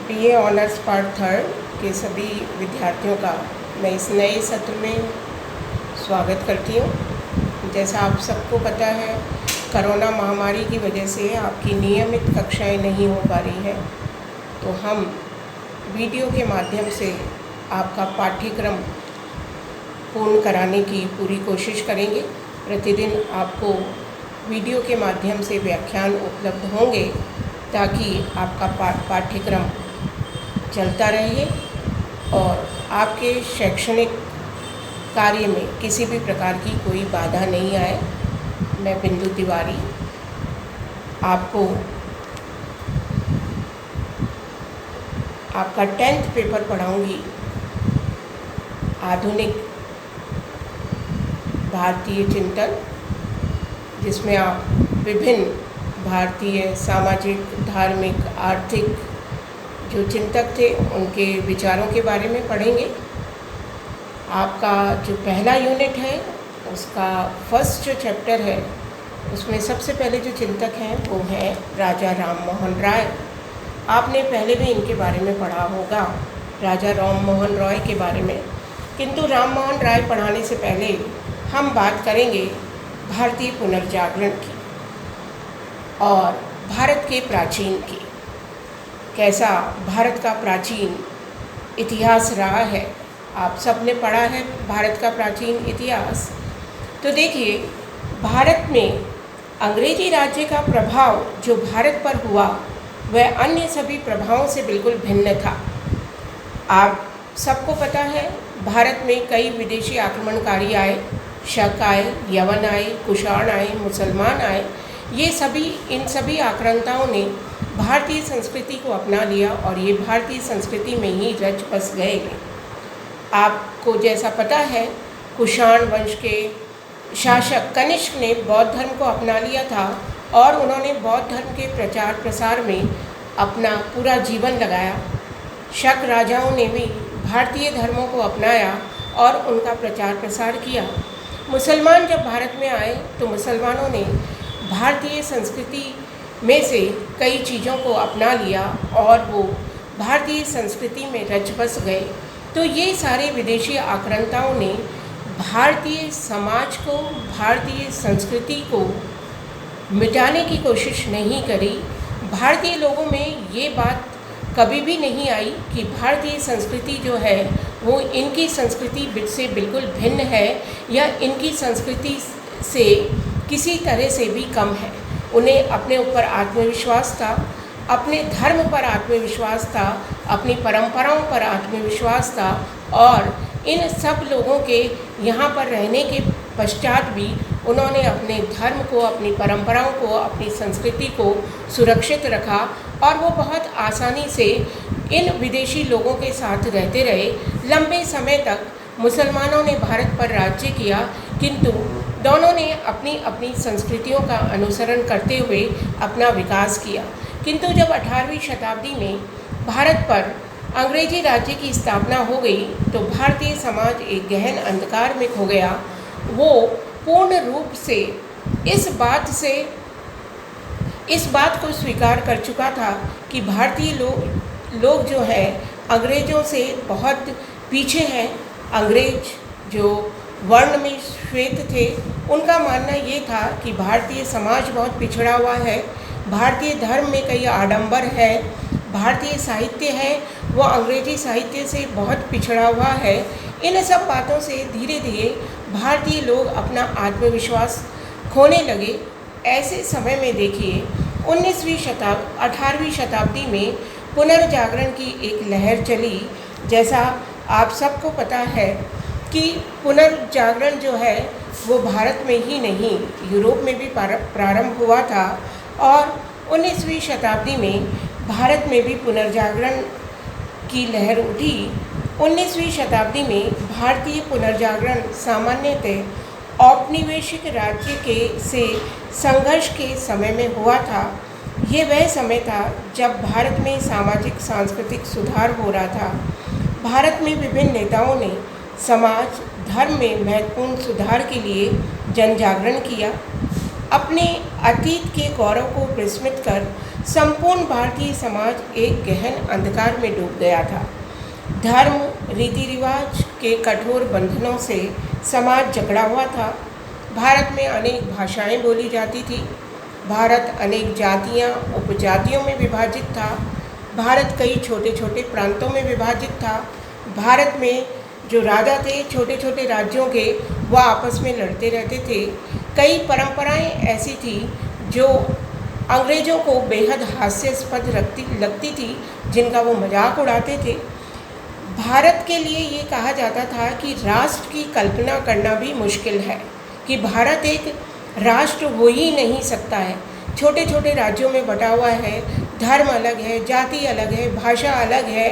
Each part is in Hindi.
बीए ऑनर्स पार्ट थर्ड के सभी विद्यार्थियों का मैं इस नए सत्र में स्वागत करती हूँ। जैसा आप सबको पता है, कोरोना महामारी की वजह से आपकी नियमित कक्षाएं नहीं हो पा रही हैं, तो हम वीडियो के माध्यम से आपका पाठ्यक्रम पूर्ण कराने की पूरी कोशिश करेंगे। प्रतिदिन आपको वीडियो के माध्यम से व्याख्यान उपलब्ध होंगे ताकि आपका पाठ्यक्रम चलता रहे और आपके शैक्षणिक कार्य में किसी भी प्रकार की कोई बाधा नहीं आए। मैं बिंदु तिवारी आपको आपका 10th पेपर पढ़ाऊंगी, आधुनिक भारतीय चिंतन, जिसमें आप विभिन्न भारतीय सामाजिक, धार्मिक, आर्थिक जो चिंतक थे उनके विचारों के बारे में पढ़ेंगे। आपका जो पहला यूनिट है उसका फर्स्ट जो चैप्टर है उसमें सबसे पहले जो चिंतक हैं वो हैं राजा राम मोहन राय। आपने पहले भी इनके बारे में पढ़ा होगा, राजा राम मोहन रॉय के बारे में। किंतु राम मोहन राय पढ़ाने से पहले हम बात करेंगे भारतीय पुनर्जागरण की और भारत के प्राचीन की। कैसा भारत का प्राचीन इतिहास रहा है, आप सबने पढ़ा है भारत का प्राचीन इतिहास। तो देखिए, भारत में अंग्रेजी राज्य का प्रभाव जो भारत पर हुआ वह अन्य सभी प्रभावों से बिल्कुल भिन्न था। आप सबको पता है, भारत में कई विदेशी आक्रमणकारी आए, शक आए, यवन आए, कुषाण आए, मुसलमान आए। इन सभी आक्रांताओं ने भारतीय संस्कृति को अपना लिया और ये भारतीय संस्कृति में ही रच बस गए। आपको जैसा पता है, कुषाण वंश के शासक कनिष्क ने बौद्ध धर्म को अपना लिया था और उन्होंने बौद्ध धर्म के प्रचार प्रसार में अपना पूरा जीवन लगाया। शक राजाओं ने भी भारतीय धर्मों को अपनाया और उनका प्रचार प्रसार किया। मुसलमान जब भारत में आए तो मुसलमानों ने भारतीय संस्कृति में से कई चीज़ों को अपना लिया और वो भारतीय संस्कृति में रच बस गए। तो ये सारे विदेशी आक्रांताओं ने भारतीय समाज को, भारतीय संस्कृति को मिटाने की कोशिश नहीं करी। भारतीय लोगों में ये बात कभी भी नहीं आई कि भारतीय संस्कृति जो है वो इनकी संस्कृति से बिल्कुल भिन्न है या इनकी संस्कृति से किसी तरह से भी कम है। उन्हें अपने ऊपर आत्मविश्वास था, अपने धर्म पर आत्मविश्वास था, अपनी परंपराओं पर आत्मविश्वास था और इन सब लोगों के यहाँ पर रहने के पश्चात भी उन्होंने अपने धर्म को, अपनी परंपराओं को, अपनी संस्कृति को सुरक्षित रखा और वो बहुत आसानी से इन विदेशी लोगों के साथ रहते रहे। लंबे समय तक मुसलमानों ने भारत पर राज्य किया, किंतु दोनों ने अपनी अपनी संस्कृतियों का अनुसरण करते हुए अपना विकास किया। किंतु जब 18वीं शताब्दी में भारत पर अंग्रेजी राज्य की स्थापना हो गई तो भारतीय समाज एक गहन अंधकार में खो गया। वो पूर्ण रूप से इस बात को स्वीकार कर चुका था कि भारतीय लोग जो है अंग्रेज़ों से बहुत पीछे हैं। अंग्रेज जो वर्ण में श्वेत थे, उनका मानना ये था कि भारतीय समाज बहुत पिछड़ा हुआ है, भारतीय धर्म में कई आडंबर है, भारतीय साहित्य है वो अंग्रेजी साहित्य से बहुत पिछड़ा हुआ है। इन सब बातों से धीरे धीरे भारतीय लोग अपना आत्मविश्वास खोने लगे। ऐसे समय में देखिए 18वीं शताब्दी में पुनर्जागरण की एक लहर चली। जैसा आप सबको पता है कि पुनर्जागरण जो है वो भारत में ही नहीं, यूरोप में भी प्रारंभ हुआ था और 19वीं शताब्दी में भारत में भी पुनर्जागरण की लहर उठी। 19वीं शताब्दी में भारतीय पुनर्जागरण सामान्यतः औपनिवेशिक राज्य से संघर्ष के समय में हुआ था। ये वह समय था जब भारत में सामाजिक सांस्कृतिक सुधार हो रहा था। भारत में विभिन्न नेताओं ने समाज धर्म में महत्वपूर्ण सुधार के लिए जन जागरण किया। अपने अतीत के गौरव को विस्मृत कर संपूर्ण भारतीय समाज एक गहन अंधकार में डूब गया था। धर्म, रीति रिवाज के कठोर बंधनों से समाज जकड़ा हुआ था। भारत में अनेक भाषाएं बोली जाती थी। भारत अनेक जातियां, उपजातियों में विभाजित था। भारत कई छोटे छोटे प्रांतों में विभाजित था। भारत में जो राजा थे छोटे छोटे राज्यों के, वह आपस में लड़ते रहते थे। कई परंपराएं ऐसी थी जो अंग्रेज़ों को बेहद हास्यास्पद लगती थी, जिनका वो मजाक उड़ाते थे। भारत के लिए ये कहा जाता था कि राष्ट्र की कल्पना करना भी मुश्किल है, कि भारत एक राष्ट्र हो ही नहीं सकता है। छोटे छोटे राज्यों में बटा हुआ है, धर्म अलग है, जाति अलग है, भाषा अलग है,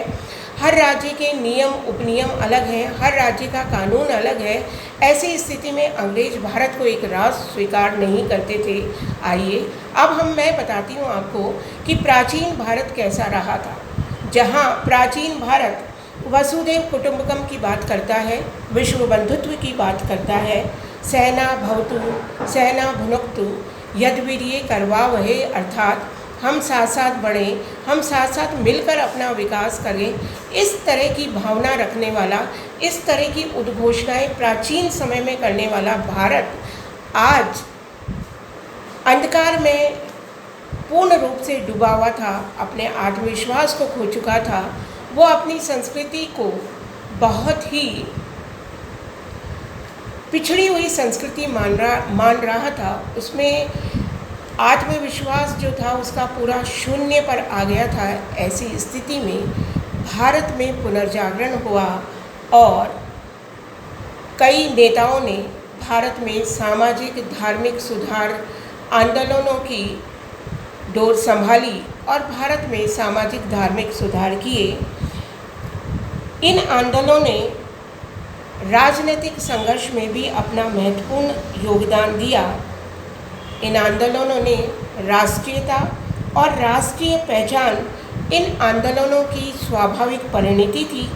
हर राज्य के नियम उपनियम अलग हैं, हर राज्य का कानून अलग है। ऐसी स्थिति में अंग्रेज भारत को एक राष्ट्र स्वीकार नहीं करते थे। आइए अब मैं बताती हूँ आपको कि प्राचीन भारत कैसा रहा था। जहाँ प्राचीन भारत वसुधैव कुटुंबकम की बात करता है, विश्व बंधुत्व की बात करता है, सहना भवतु सहना भुनक्तु यद्वीर्ये करवावहै, अर्थात हम साथ साथ बढ़ें, हम साथ साथ मिलकर अपना विकास करें, इस तरह की भावना रखने वाला, इस तरह की उद्घोषणाएं प्राचीन समय में करने वाला भारत आज अंधकार में पूर्ण रूप से डूबा हुआ था, अपने आत्मविश्वास को खो चुका था। वो अपनी संस्कृति को बहुत ही पिछड़ी हुई संस्कृति मान रहा था। उसमें आत्मविश्वास जो था उसका पूरा शून्य पर आ गया था। ऐसी स्थिति में भारत में पुनर्जागरण हुआ और कई नेताओं ने भारत में सामाजिक धार्मिक सुधार आंदोलनों की डोर संभाली और भारत में सामाजिक धार्मिक सुधार किए। इन आंदोलनों ने राजनीतिक संघर्ष में भी अपना महत्वपूर्ण योगदान दिया। इन आंदोलनों ने राष्ट्रीयता और राष्ट्रीय पहचान इन आंदोलनों की स्वाभाविक परिणति थी।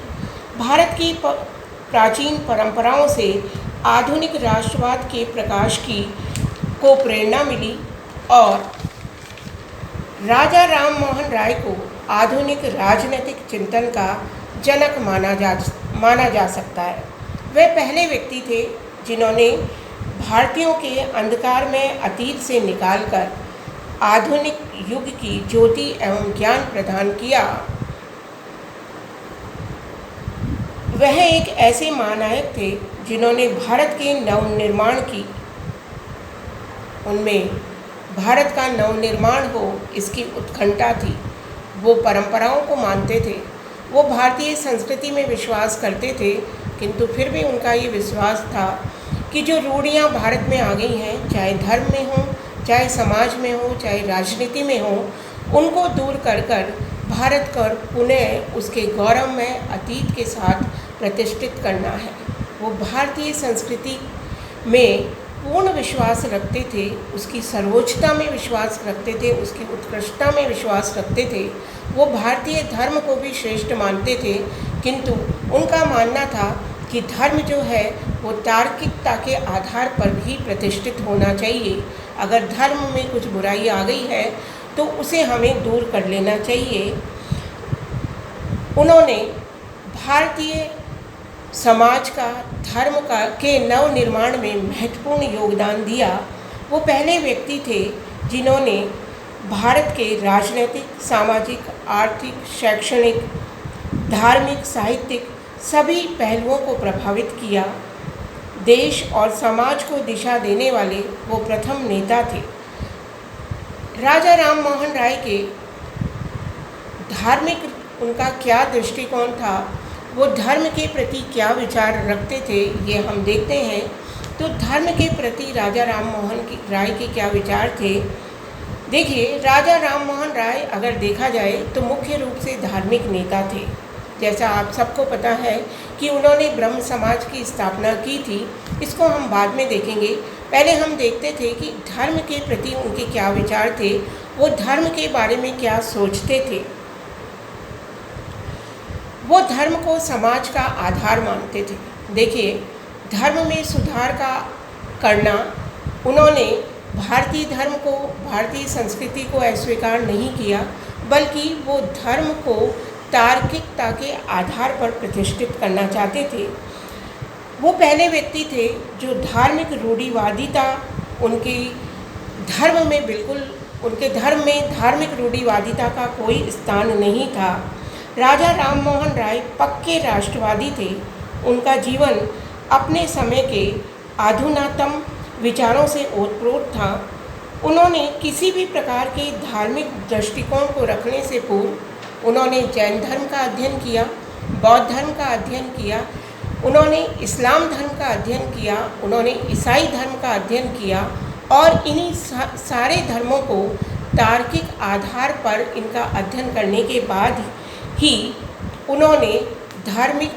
भारत की प्राचीन परंपराओं से आधुनिक राष्ट्रवाद के प्रकाश को प्रेरणा मिली और राजा राम मोहन राय को आधुनिक राजनीतिक चिंतन का जनक माना जा सकता है। वे पहले व्यक्ति थे जिन्होंने भारतीयों के अंधकार में अतीत से निकालकर आधुनिक युग की ज्योति एवं ज्ञान प्रदान किया। वह एक ऐसे महानायक थे जिन्होंने भारत के नवनिर्माण की, उनमें भारत का नवनिर्माण हो इसकी उत्कंठा थी। वो परंपराओं को मानते थे, वो भारतीय संस्कृति में विश्वास करते थे, किंतु फिर भी उनका ये विश्वास था कि जो रूढ़ियाँ भारत में आ गई हैं, चाहे धर्म में हो, चाहे समाज में हो, चाहे राजनीति में हो, उनको दूर कर भारत को पुनः उसके गौरव में अतीत के साथ प्रतिष्ठित करना है। वो भारतीय संस्कृति में पूर्ण विश्वास रखते थे, उसकी सर्वोच्चता में विश्वास रखते थे, उसकी उत्कृष्टता में विश्वास रखते थे। वो भारतीय धर्म को भी श्रेष्ठ मानते थे, किंतु उनका मानना था कि धर्म जो है वो तार्किकता के आधार पर भी प्रतिष्ठित होना चाहिए। अगर धर्म में कुछ बुराई आ गई है तो उसे हमें दूर कर लेना चाहिए। उन्होंने भारतीय समाज का, धर्म का के नवनिर्माण में महत्वपूर्ण योगदान दिया। वो पहले व्यक्ति थे जिन्होंने भारत के राजनीतिक, सामाजिक, आर्थिक, शैक्षणिक, धार्मिक, साहित्यिक सभी पहलुओं को प्रभावित किया। देश और समाज को दिशा देने वाले वो प्रथम नेता थे। राजा राम मोहन राय के धार्मिक उनका क्या दृष्टिकोण था, वो धर्म के प्रति क्या विचार रखते थे, ये हम देखते हैं। तो धर्म के प्रति राजा राम मोहन राय के क्या विचार थे। देखिए, राजा राम मोहन राय अगर देखा जाए तो मुख्य रूप से धार्मिक नेता थे। जैसा आप सबको पता है कि उन्होंने ब्रह्म समाज की स्थापना की थी, इसको हम बाद में देखेंगे। पहले हम देखते थे कि धर्म के प्रति उनके क्या विचार थे, वो धर्म के बारे में क्या सोचते थे। वो धर्म को समाज का आधार मानते थे। देखिए, धर्म में सुधार का करना उन्होंने भारतीय धर्म को, भारतीय संस्कृति को अस्वीकार नहीं किया, बल्कि वो धर्म को तार्किकता के आधार पर प्रतिष्ठित करना चाहते थे। वो पहले व्यक्ति थे जो धार्मिक रूढ़िवादिता, उनके धर्म में धार्मिक रूढ़िवादिता का कोई स्थान नहीं था। राजा राममोहन राय पक्के राष्ट्रवादी थे। उनका जीवन अपने समय के आधुनातम विचारों से ओतप्रोत था। उन्होंने किसी भी प्रकार के धार्मिक दृष्टिकोण को रखने से पूर्व उन्होंने जैन धर्म का अध्ययन किया, बौद्ध धर्म का अध्ययन किया, उन्होंने इस्लाम धर्म का अध्ययन किया, उन्होंने ईसाई धर्म का अध्ययन किया और इन्हीं सारे धर्मों को तार्किक आधार पर इनका अध्ययन करने के बाद ही उन्होंने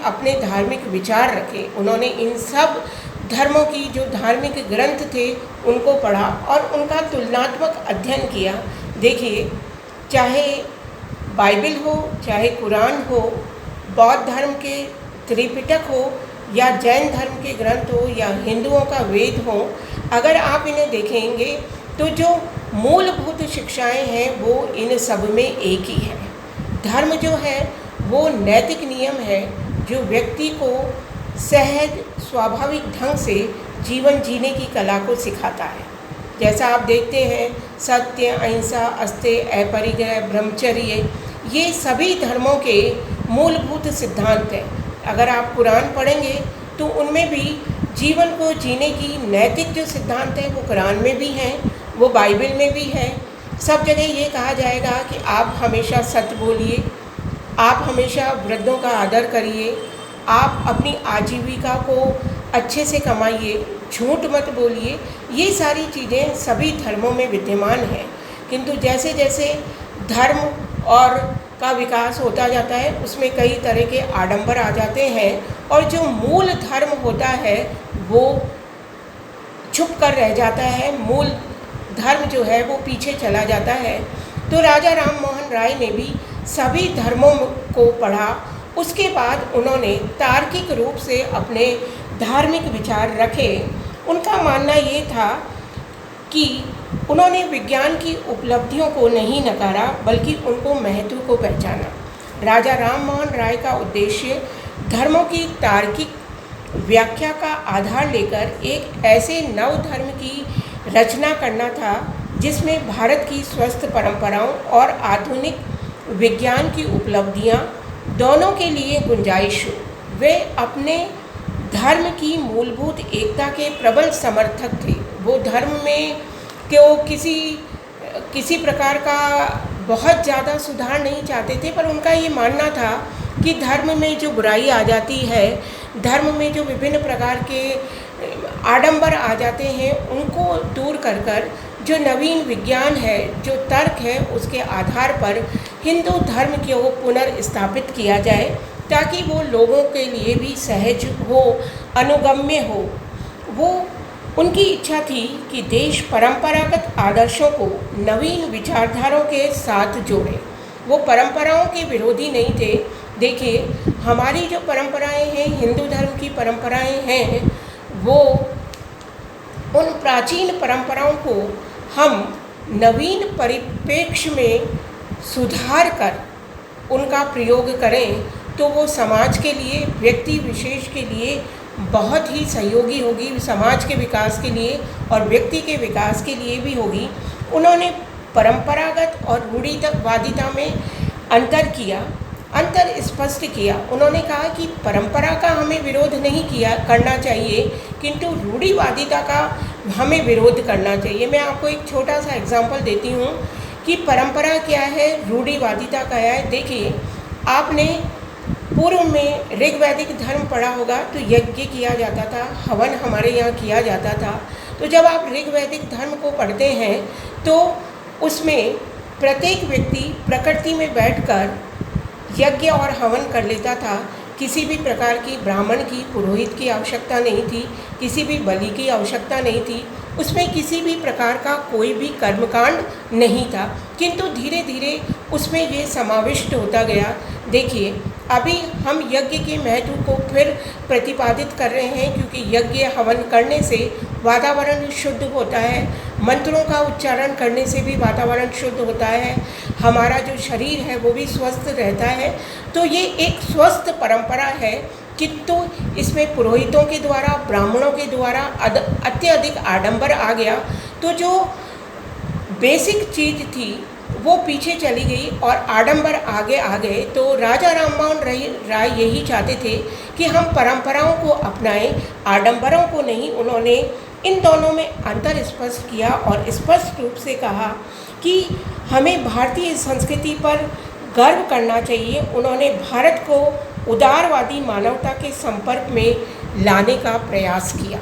अपने धार्मिक विचार रखे। उन्होंने इन सब धर्मों की जो धार्मिक ग्रंथ थे उनको पढ़ा और उनका तुलनात्मक अध्ययन किया। देखिए, चाहे बाइबल हो, चाहे कुरान हो, बौद्ध धर्म के त्रिपिटक हो या जैन धर्म के ग्रंथ हो या हिंदुओं का वेद हो, अगर आप इन्हें देखेंगे तो जो मूलभूत शिक्षाएं हैं वो इन सब में एक ही है। धर्म जो है वो नैतिक नियम है जो व्यक्ति को सहज स्वाभाविक ढंग से जीवन जीने की कला को सिखाता है। जैसा आप देखते हैं, सत्य, अहिंसा, अस्तेय, अपरिग्रह, ब्रह्मचर्य, ये सभी धर्मों के मूलभूत सिद्धांत हैं। अगर आप कुरान पढ़ेंगे तो उनमें भी जीवन को जीने की नैतिक जो सिद्धांत हैं वो कुरान में भी हैं, वो बाइबल में भी है। सब जगह ये कहा जाएगा कि आप हमेशा सत्य बोलिए, आप हमेशा वृद्धों का आदर करिए, आप अपनी आजीविका को अच्छे से कमाइए, झूठ मत बोलिए। ये सारी चीज़ें सभी धर्मों में विद्यमान हैं। किंतु जैसे जैसे धर्म और का विकास होता जाता है उसमें कई तरह के आडंबर आ जाते हैं और जो मूल धर्म होता है वो छुप कर रह जाता है, मूल धर्म जो है वो पीछे चला जाता है। तो राजा राममोहन राय ने भी सभी धर्मों को पढ़ा। उसके बाद उन्होंने तार्किक रूप से अपने धार्मिक विचार रखे। उनका मानना ये था कि उन्होंने विज्ञान की उपलब्धियों को नहीं नकारा बल्कि उनको महत्व को पहचाना। राजा राममोहन राय का उद्देश्य धर्मों की तार्किक व्याख्या का आधार लेकर एक ऐसे नव धर्म की रचना करना था जिसमें भारत की स्वस्थ परंपराओं और आधुनिक विज्ञान की उपलब्धियां दोनों के लिए गुंजाइश हो। वे अपने धर्म की मूलभूत एकता के प्रबल समर्थक थे। वो धर्म में क्यों किसी प्रकार का बहुत ज़्यादा सुधार नहीं चाहते थे, पर उनका ये मानना था कि धर्म में जो बुराई आ जाती है, धर्म में जो विभिन्न प्रकार के आडंबर आ जाते हैं, उनको दूर कर कर जो नवीन विज्ञान है, जो तर्क है, उसके आधार पर हिंदू धर्म को पुनर्स्थापित किया जाए ताकि वो लोगों के लिए भी सहज हो, अनुगम्य हो। वो उनकी इच्छा थी कि देश परंपरागत आदर्शों को नवीन विचारधाराओं के साथ जोड़े। वो परंपराओं के विरोधी नहीं थे। देखिए, हमारी जो परंपराएं हैं, हिंदू धर्म की परंपराएं हैं, वो उन प्राचीन परंपराओं को हम नवीन परिप्रेक्ष्य में सुधार कर उनका प्रयोग करें तो वो समाज के लिए, व्यक्ति विशेष के लिए बहुत ही सहयोगी होगी, समाज के विकास के लिए और व्यक्ति के विकास के लिए भी होगी। उन्होंने परंपरागत और रूढ़िवादिता में अंतर स्पष्ट किया। उन्होंने कहा कि परंपरा का हमें विरोध नहीं करना चाहिए, किंतु रूढ़िवादिता का हमें विरोध करना चाहिए। मैं आपको एक छोटा सा एग्जाम्पल देती हूँ कि परंपरा क्या है, रूढ़िवादिता क्या है। देखिए, आपने पूर्व में ऋग्वैदिक धर्म पढ़ा होगा तो यज्ञ किया जाता था, हवन हमारे यहाँ किया जाता था। तो जब आप ऋग्वैदिक धर्म को पढ़ते हैं तो उसमें प्रत्येक व्यक्ति प्रकृति में बैठकर यज्ञ और हवन कर लेता था। किसी भी प्रकार की ब्राह्मण की, पुरोहित की आवश्यकता नहीं थी, किसी भी बलि की आवश्यकता नहीं थी, उसमें किसी भी प्रकार का कोई भी कर्मकांड नहीं था। किंतु धीरे धीरे उसमें ये समाविष्ट होता गया। देखिए, अभी हम यज्ञ के महत्व को फिर प्रतिपादित कर रहे हैं क्योंकि यज्ञ हवन करने से वातावरण शुद्ध होता है, मंत्रों का उच्चारण करने से भी वातावरण शुद्ध होता है, हमारा जो शरीर है वो भी स्वस्थ रहता है। तो ये एक स्वस्थ परंपरा है, किंतु इसमें पुरोहितों के द्वारा, ब्राह्मणों के द्वारा अत्यधिक आडंबर आ गया, तो जो बेसिक चीज़ थी वो पीछे चली गई और आडंबर आगे आ गए। तो राजा राममोहन राय यही चाहते थे कि हम परंपराओं को अपनाएं, आडंबरों को नहीं। उन्होंने इन दोनों में अंतर स्पष्ट किया और स्पष्ट रूप से कहा कि हमें भारतीय संस्कृति पर गर्व करना चाहिए। उन्होंने भारत को उदारवादी मानवता के संपर्क में लाने का प्रयास किया।